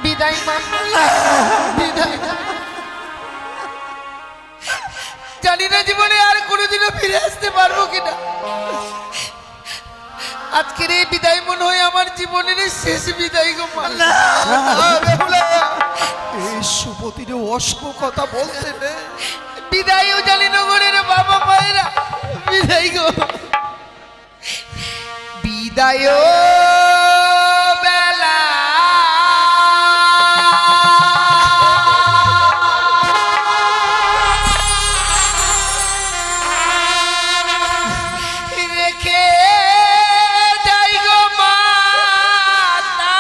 বিদায় মা, বিদায়। জানি না জীবনে আর কোনোদিনও ফিরে আসতে পারবো কিনা। আজকের এই বিদায় মনে হয় আমার জীবনের শেষ বিদায় গো মা। এই সুপতির অস্ক কথা বলতে নে। বিদায়ও জানি নগরের বাবা মায়েরা, বিদায় গো, বিদায় বেলা রেখে যাই গো মাতা।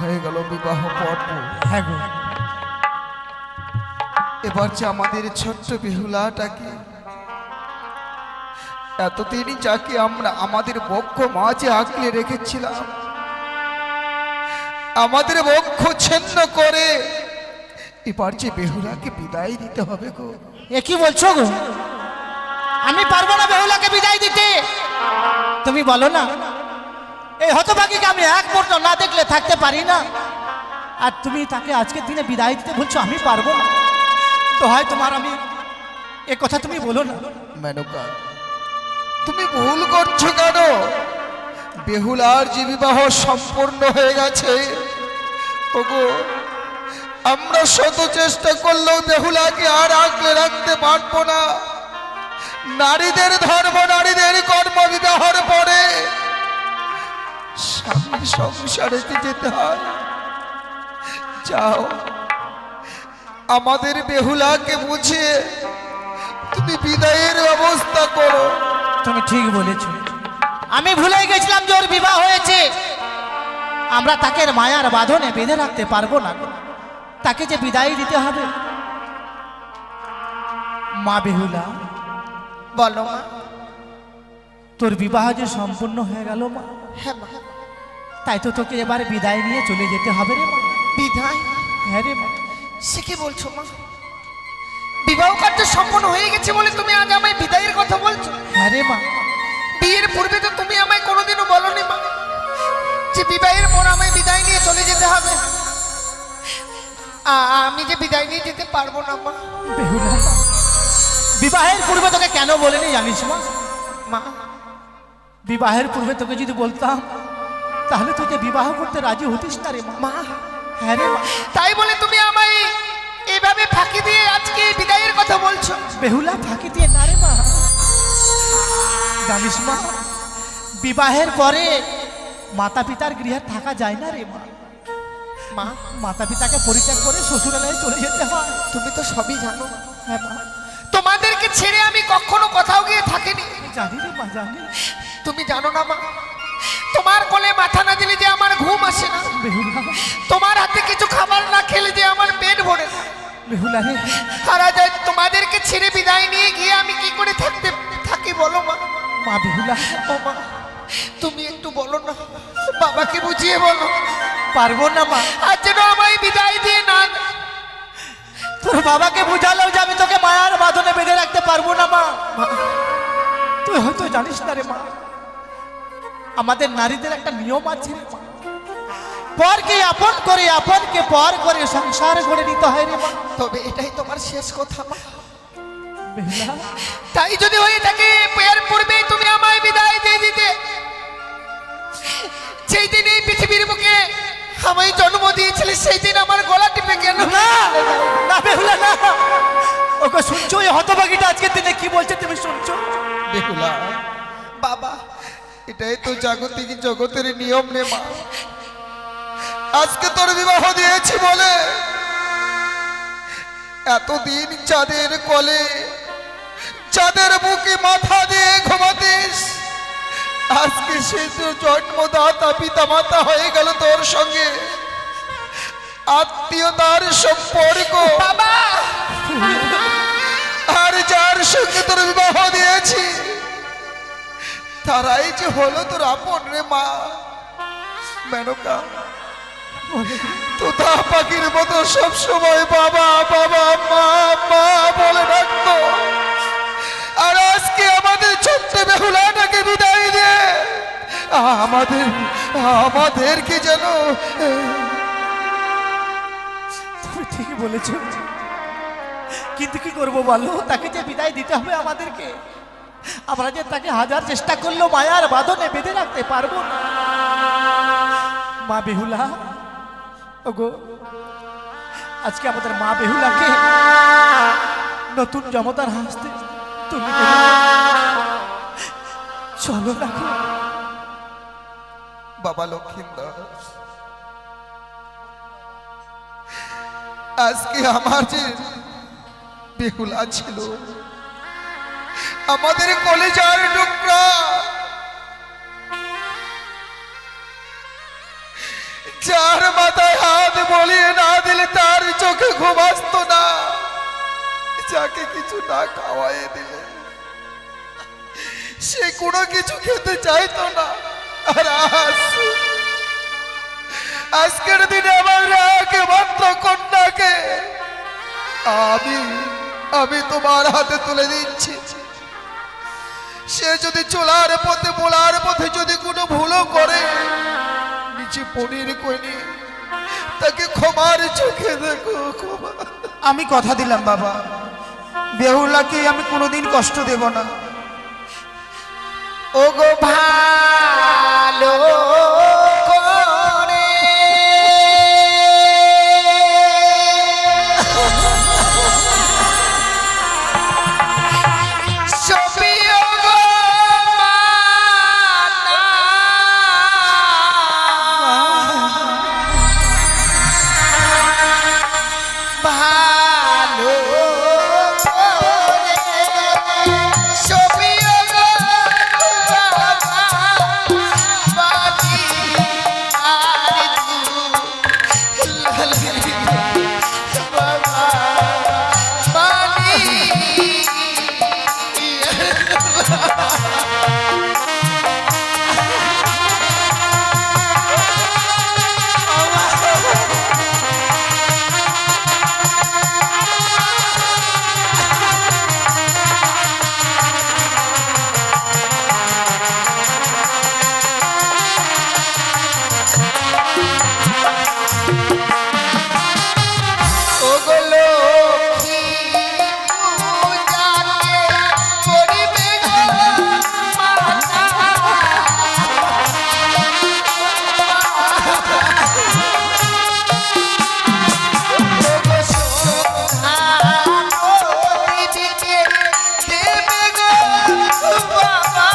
হয়ে গেল বিবাহ পর্ব। হ্যাঁ গো, এবার যে আমাদের ছোট্ট বেহুলাটাকে এতদিন যাকে আমরা আমাদের বক্ষ মাঝে আঁকলে রেখেছিলাম, আমাদের বক্ষ ছিন্ন করে এবার যে বেহুলাকে বিদায় দিতে হবে গো। এ কি বলছো গো? আমি পারবো না বেহুলাকে বিদায় দিতে। তুমি বলো না, এই হতভাগীকে আমি এক মুহূর্ত না দেখলে থাকতে পারি না, আর তুমি তাকে আজকের দিনে বিদায় দিতে বলছো আমি পারবো না। তো হয় তোমার, আমি এ কথা তুমি বলো না। মেনকা, তুমি ভুল করছো কেন? বেহুলার যে বিবাহ সম্পূর্ণ হয়ে গেছে, ওগো আমরা শত চেষ্টা করলেও বেহুলাকে আর আগলে রাখতে পারবো না। নারীদের ধর্ম, নারীদের কর্ম, বিবাহের পরে স্বামীর সংসারে যেতে হয়। যাও, আমাদের বেহুলাকে বুঝিয়ে তুমি বিদায়ের ব্যবস্থা করো। তুমি ঠিক বলেছ, আমি ভুলে গেছিলাম যে ওর বিবাহ হয়েছে। আমরা তাকে মায়ার বাঁধনে বেঁধে রাখতে পারবো না, তাকে যে বিদায় দিতে হবে। মা বেহুলা, বলো মা। তোর বিবাহ যে সম্পূর্ণ হয়ে গেল মা, হ্যাঁ মা। তাই তো তোকে এবার বিদায় নিয়ে চলে যেতে হবে রে মা। বিদায়? হ্যাঁ রে মা। সে কি বলছো মা? বিবাহ কার্য সম্পন্ন হয়ে গেছে বলে তুমি আজ আমায় বিদায়ের কথা বলছো? হ্যাঁ রে মা। বিয়ের পূর্বে তো তুমি আমায় কোনোদিনও বলনি মা যে বিবাহের পর আমায় বিদায় নিয়ে চলে যেতে হবে। আমি যে বিদায় নিয়ে যেতে পারবো না মা। বেহুলা, বিবাহের পূর্বে তোকে কেন বলিনি জানিস মা? মা, বিবাহের পূর্বে তোকে যদি বলতাম তাহলে তুই যে বিবাহ করতে রাজি হতিস না রে মা। মা, হ্যাঁ রে মা। তাই বলে তুমি আমায় এইভাবে ফাঁকি দিয়ে আজকে এই বিদায়ের কথা বলছো? বেহুলা, ফাঁকি দিয়ে না রে মা। জানিস মা, বিবাহের পরে মাতা পিতার গৃহে থাকা যায় না রে মা। মা, মাতা পিতাকে পরিত্যাগ করে শ্বশুরালয়ে চলে যেতে হয়। তুমি তো সবই জানো। হ্যাঁ মা, তোমাদেরকে ছেড়ে আমি কখনো কোথাও গিয়ে থাকিনি। জানি রে মা, জানি। তুমি জানো না মা, তোমার কোলে মাথা না দিলে যে আমার ঘুম আসে না, বেহুলা, তোমার হাতে কিছু খাবার না খেলে যে আমার পেট ভরে না। বেহুলা রে, আর আজ তোমাদেরকে ছেড়ে বিদায় নিয়ে গিয়ে আমি কি করে থাকি বলো মা? মা বেহুলা, ও মা, তুমি একটু বলো না, বাবাকে বুঝিয়ে বলো। পারবো না মা। আর যেন আমায় বিদায় দিয়ে না। তোর বাবাকে বুঝালেও যে আমি তোকে মায়ার বাঁধনে বেঁধে রাখতে পারবো না মা। তুই হয়তো জানিস না রে মা, আমাদের নারীদের একটা নিয়ম আছে রে মা, পরকে আপন করে, আপনকে পর করে সংসার গড়ে নিতে হয় রে মা। তবে এটাই তোমার শেষ কথা মা। বেহুলা, তাই যদি হয়ে থাকে এর পূর্বেই তুমি আমায় বিদায় দিয়ে দিতে, সেই দিন এই পৃথিবীর বুকে আমায় জন্ম দিয়েছিলে, সেই দিন আমার গলা টিপে কেন? না না বেহুলা, না। ওকে শুনছো? এই হতভাগীটা আজকের দিনে কি বলছে তুমি শুনছো? বেহুলা, বাবা, এটাই তো জাগতিক জগতের নিয়ম রে মা। আজকে তোর বিবাহ দিয়েছি বলে এতদিন চাঁদের কোলে, চাঁদের বুকে মাথা দিয়ে ঘুমাতিস, আজকে সে তো জন্মদাতা পিতা মাতা হয়ে গেল তোর সঙ্গে, আত্মীয়তার সম্পর্ক। বাবা, আর যার সঙ্গে তোর বিবাহ দিয়েছি তারাই যে হলো তোর আপন রে মা। মেনকা, তোতা পাখির মতো সবসময় বাবা বাবা মা মা বলে ডাকতো, আর আজকে আমাদের ছোট্ট বেহুলাটাকে বিদায় দিয়ে আমাদেরকে যেন। তুমি ঠিকই বলেছো, কিন্তু কি করবো বলো? তাকে যে বিদায় দিতে হবে আমাদেরকে, আমরা যে তাকে হাজার চেষ্টা করলেও মায়ার বাঁধনে বেঁধে রাখতে পারবো না। মা বেহুলা, ওগো, আজকে আমাদের মা বেহুলাকে নতুন জমতার হাসতে তুমি চলো না গো। বাবা লক্ষ্মীন্দর, আজকে আমার যে বেহুলা ছিল, আমাদের কলেজার টুকরা, যার মাথায় হাত বলিয়ে না দিলে তার চোখে ঘুম আসতো না, যাকে কিছু না খাওয়াই দিলে সে কোনো কিছু খেতে চাইতো না। আর আজকের দিনে আমার একমাত্র কন্যাকে আমি তোমার হাতে তুলে দিচ্ছি। সে যদি চলার পথে বলার পথে যদি কোনো ভুলও করে, নিচে পনির কইনি তাকে ক্ষমার চোখে দেখো, ক্ষমা। আমি কথা দিলাম বাবা, বেহুলাকে আমি কোনোদিন কষ্ট দেব না। ওগো ভালো করে সবই ওগো মাতা, ভালো করে সবই ওগো বাবা, বাড়ি আর বাবা বাড়ি। ওগো লক্ষ্মী পূজাকে করিবে গো মাতা, ওগো সোনা দিদিকে দেবে গো বাবা,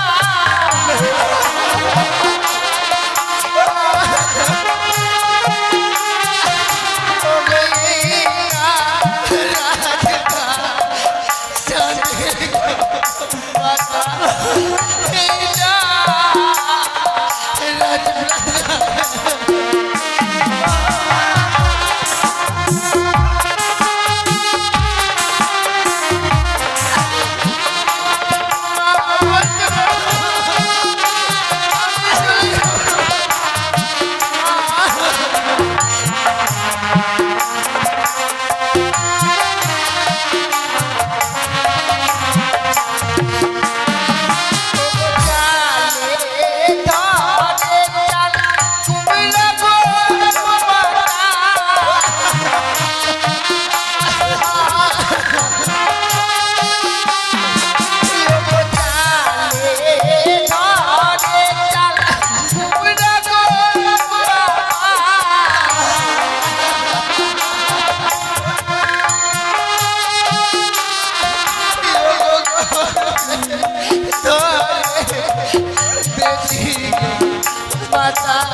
মাতা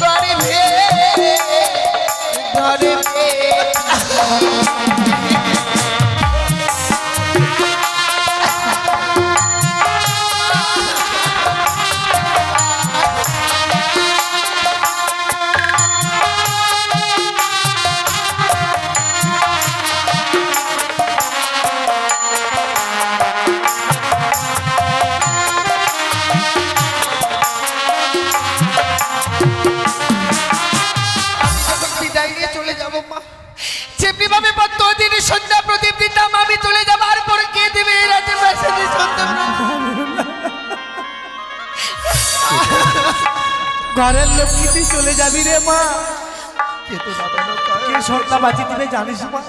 গরিবে গরিবে সন্ধ্যা প্রদীপ দিতাম, আমি চলে যাবার পরে কে দেবে এই রাতে বাসাতে সন্ধ্যা? ঘরের লক্ষ্মী তুই চলে যাবি রে মা, খেতে যাবে না কে সন্ধ্যা বাজি দিবে জানিস মা?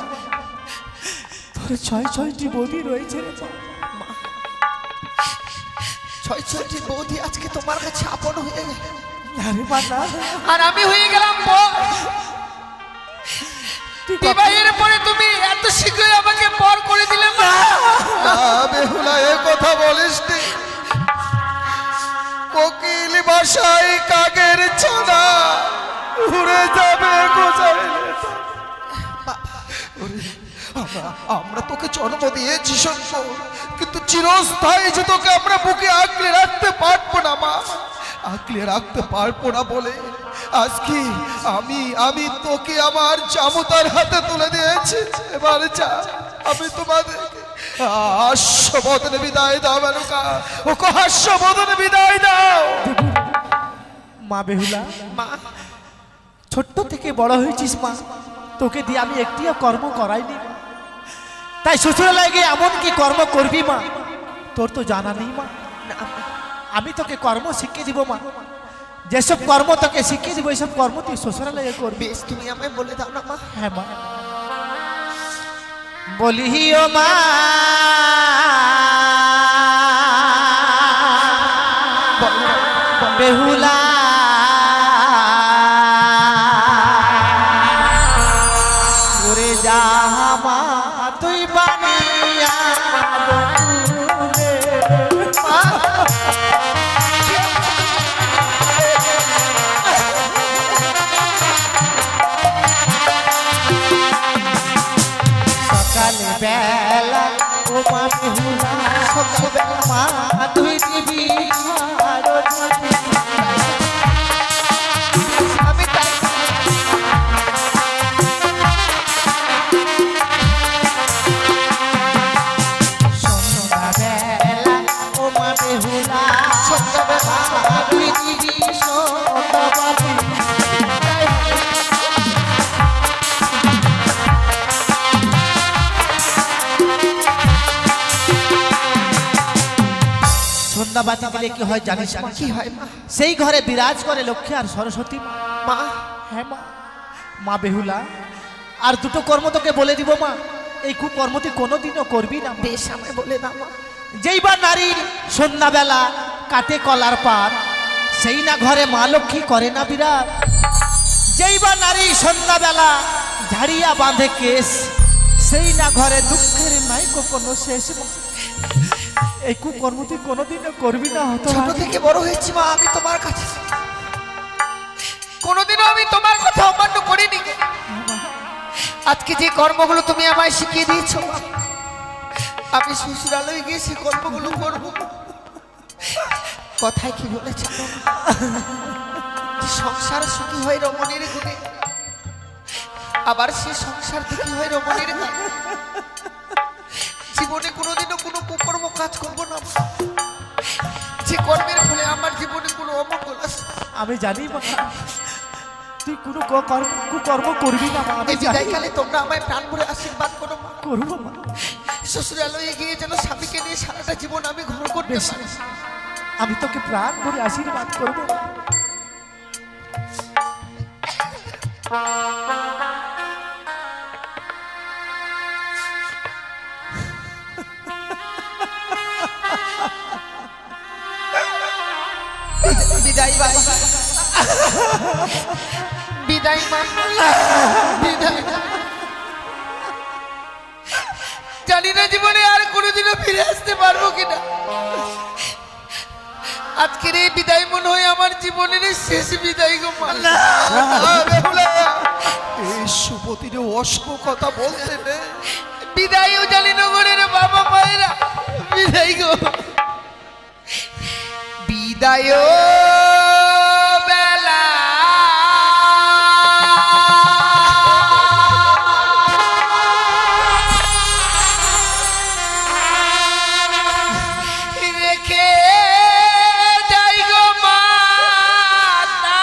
তোর 6-6টি বৌদি রয়েছে রে মা। ছয়টি বৌদি আজকে তোমার কাছে আপন হয়ে গেল, আরে মা না, আর আমি হয়ে গেলাম বর। বিবাহের পরে তুমি এত শীঘ্রই আমাকে পর করে দিলে মা। বেহুলা এ কথা বলিস নি, কোকিল বাসায় কাকের ছানা উড়ে যাবে গোছাইলে। আমরা তোকে জন্ম দিয়েছি সত্য, কিন্তু চিরস্থায়ী যে তোকে আমরা বুকে আঁকড়ে রাখতে পারবো না মা, আঁকড়ে রাখতে পারবো না বলে আজকে আমি তোকে আমার জামতার হাতে তুলে দিয়েছি। এবার যা, আমি তোমাদেরকে হাস্যবদনে বিদায় দাও মেনকা, ওকে হাস্যবদনে বিদায় দাও। মা বেহুলা, মা ছোট্ট থেকে বড় হয়েছিস মা, তোকে দিয়ে আমি একটিও কর্ম করাইনি, তাই শ্বশুরালয়ে গিয়ে এমন কি কর্ম করবি মা তোর তো জানা নেই মা। আমি তোকে কর্ম শিখিয়ে দিব মা, যেসব কর্ম তোকে শিখিয়ে দিব এইসব কর্ম তুই শ্বশুরালয়ে করবি। বেশ, তুমি আমায় বলে দাও না মা। হ্যাঁ মা, বলি ও মা বেহুলা, ওরে জামা তুই বানিয়া বলে। মা, সকালে বেলা ও মা বেহুলা, সকালে মা তুই দিবি আরো আমি তাই সন্ধ্যা বেলা ও মা বেহুলা, সন্ধ্যাবেলা তুই দিবি সন্ধ্যাবাতি। সন্ধ্যাবাতি দিলে কি হয় জানিস মা? কি হয় মা? সেই ঘরে বিরাজ করে লক্ষ্মী আর সরস্বতী মা। মা হ্যাঁ মা, মা বেহুলা আর দুটো কর্ম তোকে বলে দিব মা, এই কুকর্ম তুই কোনোদিনও করবি না। বেশ, আমায় বলে দাও মা। যেইবার নারীর সন্ধ্যাবেলা কাটে কলার পার, সেই না ঘরে মা লক্ষ্মী করে না বিরাট। যেইবার নারী সন্ধ্যাবেলা ঝাড়িয়া বাঁধে কেশ, সেই না ঘরে দুঃখের নাই কোনো শেষ মা। এই কুকর্ম তুই কোনোদিনও করবি না। হতো ছোট থেকে বড় হয়েছি মা আমি তোমার কাছে, কোনোদিনও আমি তোমার কথা অমান্য করিনি গো। আজকে যে কর্মগুলো তুমি আমায় শিখিয়ে দিয়েছো মা, আমি শ্বশুরালয়ে গিয়ে সেই কর্মগুলো করবো। কথায় কি বলেছে সংসার সুখী হয় রমণীর গুণে, আবার সে সংসার দুঃখী হয় রমণীর গুণে। জীবনে কোনোদিনও কোনো কুকর্ম কাজ করবো না মা, যে কর্মের ফলে আমার জীবনে কোনো অমঙ্গল আসে। আমি জানি মা, তুই কোনো কুকর্ম করবি না মা। আমি এই বিদায়কালে তোমরা আমায় প্রাণ ভরে আশীর্বাদ করো মা। করবো মা। শ্বশুরালয়ে গিয়ে যেন স্বামীকে নিয়ে সারাটা জীবন আমি ঘর করতে বেশ, পারি। আমি তোকে প্রাণ ভরে আশীর্বাদ করবো। বিদায় বাবা, বিদায় মা, বিদায়। জানি না জীবনে আর কোনোদিনও ফিরে আসতে পারবো কিনা। আজকের এই বিদায় মনে হয় আমার জীবনের শেষ বিদায় গো মা। এই সুপতির অশুভ কথা বলতে নে। বিদায়ও জানি নগরের বাবা মায়েরা, বিদায় গো, বিদায় বেলা রেখে যাই গো মাতা।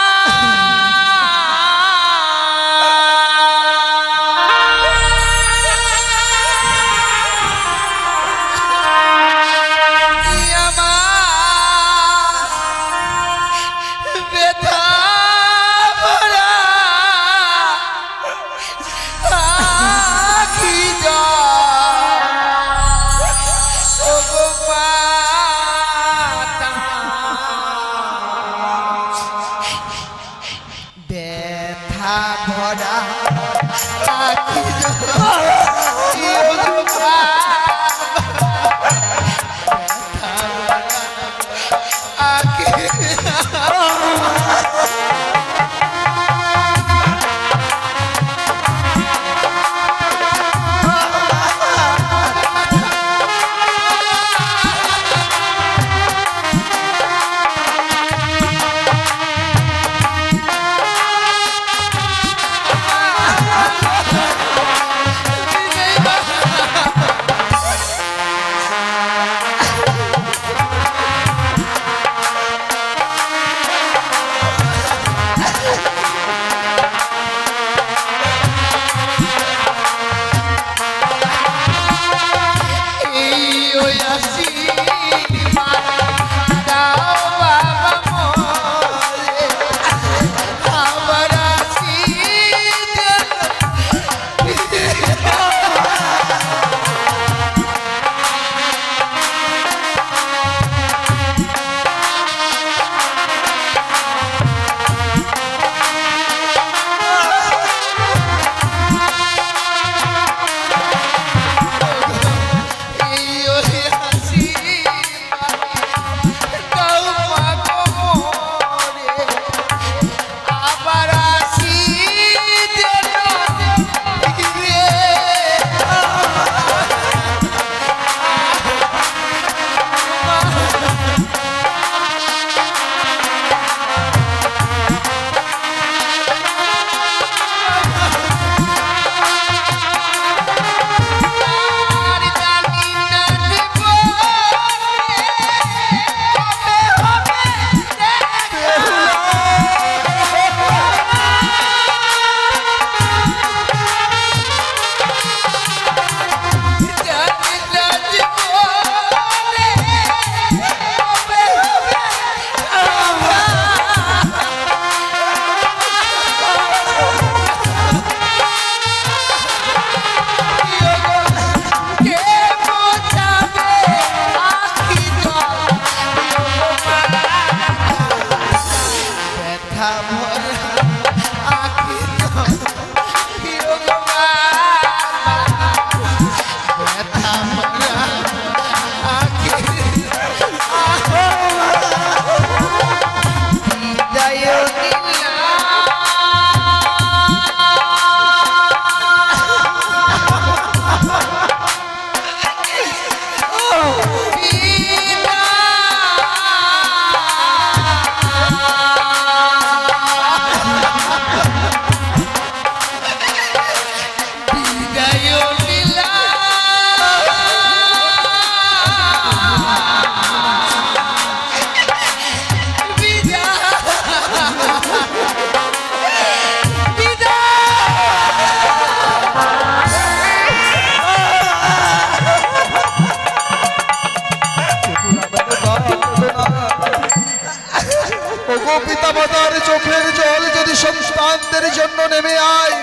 ওগো পিতা মাতার চোখের জল যদি সন্তানদের জন্য নেমে আয়,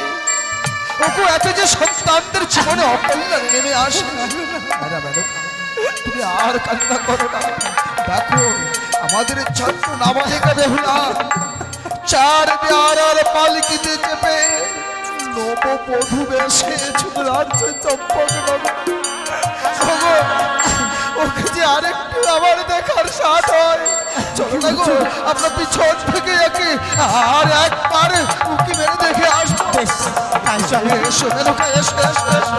ওগো এত যে সন্তানদের জীবনে অকল্যাণ নেমে আসে। ম্যাডাম, তুমি আর কান্না করো না। দেখো আমাদের ছোট্ট নাবালিকা বেহুলা চার বেয়ারার পালকিতে চেপে নববধূ বেশে ছুটে আসছে চম্পকনগর। ওগো ওকে যে আরেকটু আমার দেখার সাথ হয়, চলো না গো আমরা পিছন থেকে একে আর একবার উকি মেরে দেখে আসবো। বেশ, তাই চলো। এসো মেনকা, এসো এসো এসো।